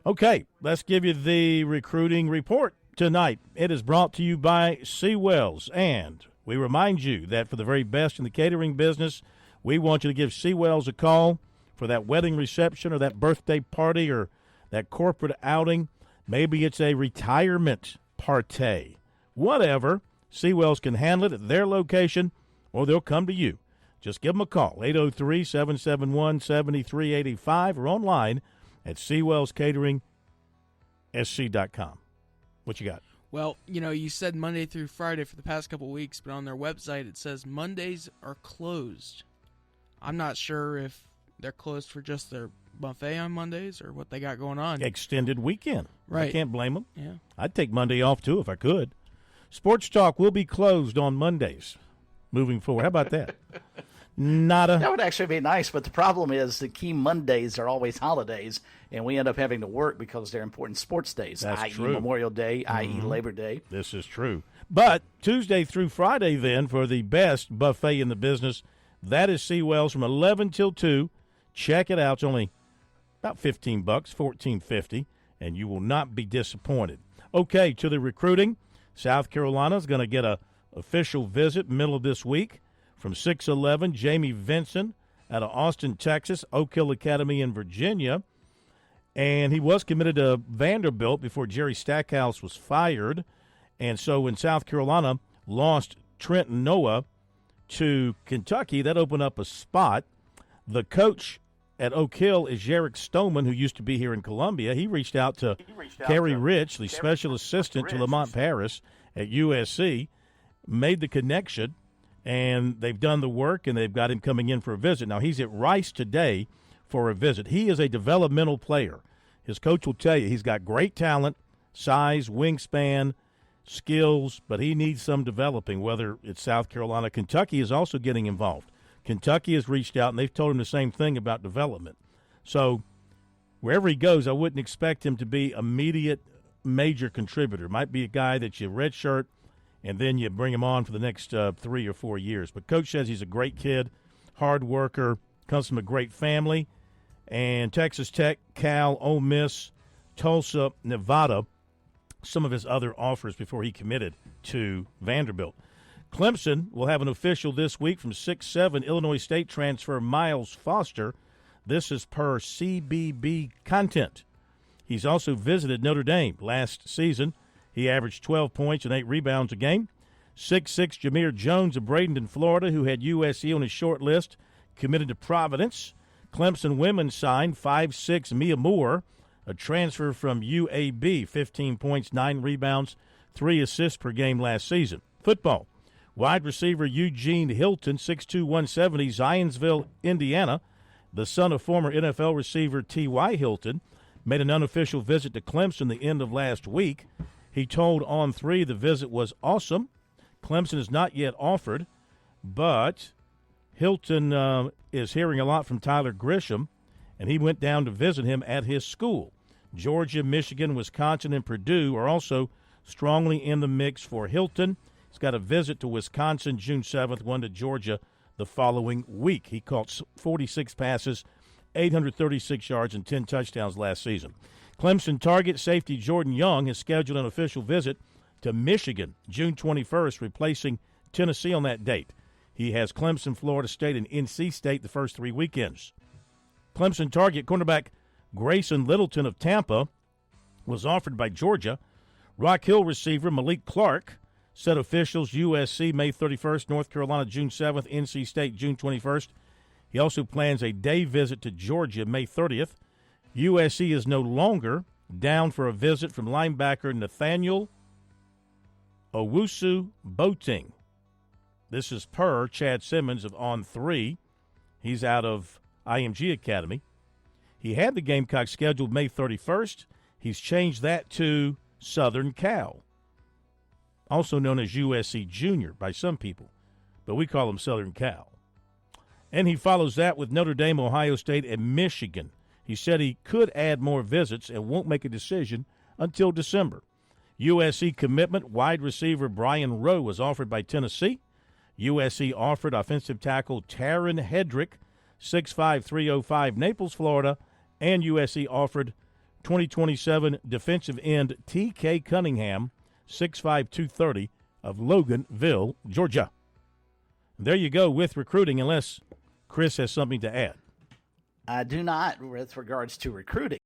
Okay, let's give you the recruiting report tonight. It is brought to you by Seawells, and we remind you that for the very best in the catering business, we want you to give Seawells a call for that wedding reception or that birthday party or that corporate outing. Maybe it's a retirement party. Whatever, Seawells can handle it at their location, or they'll come to you. Just give them a call, 803-771-7385, or online at SeawellsCateringSC.com. What you got? Well, you said Monday through Friday for the past couple of weeks, but on their website it says Mondays are closed. I'm not sure if they're closed for just their buffet on Mondays or what they got going on. Extended weekend. Right. I can't blame them. Yeah. I'd take Monday off, too, if I could. Sports Talk will be closed on Mondays moving forward. How about that? Nada. That would actually be nice, but the problem is the key Mondays are always holidays, and we end up having to work because they're important sports days, i.e. true. Memorial Day, i.e. Labor Day. This is true. But Tuesday through Friday, then, for the best buffet in the business, that is Seawells from 11 till 2. Check it out. It's only about $15, $14.50, and you will not be disappointed. Okay, to the recruiting. South Carolina is going to get a official visit middle of this week from 6'11", Jamie Vinson out of Austin, Texas, Oak Hill Academy in Virginia. And he was committed to Vanderbilt before Jerry Stackhouse was fired. And so when South Carolina lost Trenton Noah to Kentucky, that opened up a spot. The coach at Oak Hill is Jarek Stoneman, who used to be here in Columbia. He reached out to Kerry Rich, the special assistant to Lamont Paris at USC, made the connection, and they've done the work, and they've got him coming in for a visit. Now, he's at Rice today for a visit. He is a developmental player. His coach will tell you he's got great talent, size, wingspan, skills, but he needs some developing, whether it's South Carolina. Kentucky is also getting involved. Kentucky has reached out, and they've told him the same thing about development. So wherever he goes, I wouldn't expect him to be immediate major contributor. Might be a guy that you redshirt, and then you bring him on for the next 3 or 4 years. But Coach says he's a great kid, hard worker, comes from a great family. And Texas Tech, Cal, Ole Miss, Tulsa, Nevada, some of his other offers before he committed to Vanderbilt. Clemson will have an official this week from 6'7", Illinois State transfer Miles Foster. This is per CBB content. He's also visited Notre Dame last season. He averaged 12 points and 8 rebounds a game. 6'6", Jameer Jones of Bradenton, Florida, who had USC on his short list, committed to Providence. Clemson women signed 5'6", Mia Moore, a transfer from UAB, 15 points, 9 rebounds, 3 assists per game last season. Football. Wide receiver Eugene Hilton, 6'2", 170, Zionsville, Indiana, the son of former NFL receiver T.Y. Hilton, made an unofficial visit to Clemson the end of last week. He told On3 the visit was awesome. Clemson is not yet offered, but Hilton is hearing a lot from Tyler Grisham, and he went down to visit him at his school. Georgia, Michigan, Wisconsin, and Purdue are also strongly in the mix for Hilton. He's got a visit to Wisconsin June 7th, one to Georgia the following week. He caught 46 passes, 836 yards, and 10 touchdowns last season. Clemson target safety Jordan Young has scheduled an official visit to Michigan June 21st, replacing Tennessee on that date. He has Clemson, Florida State, and NC State the first 3 weekends. Clemson target cornerback Grayson Littleton of Tampa was offered by Georgia. Rock Hill receiver Malik Clark said officials USC May 31st, North Carolina June 7th, NC State June 21st. He also plans a day visit to Georgia May 30th. USC is no longer down for a visit from linebacker Nathaniel Owusu Boating. This is per Chad Simmons of On3. He's out of IMG Academy. He had the Gamecocks scheduled May 31st. He's changed that to Southern Cal, also known as USC Junior by some people, but we call him Southern Cal. And he follows that with Notre Dame, Ohio State, and Michigan. He said he could add more visits and won't make a decision until December. USC commitment wide receiver Brian Rowe was offered by Tennessee. USC offered offensive tackle Taryn Hedrick, 6'5", 305, Naples, Florida, and USC offered 2027 defensive end T.K. Cunningham, 6'5", 230, of Loganville, Georgia. There you go with recruiting, unless Chris has something to add. I do not with regards to recruiting.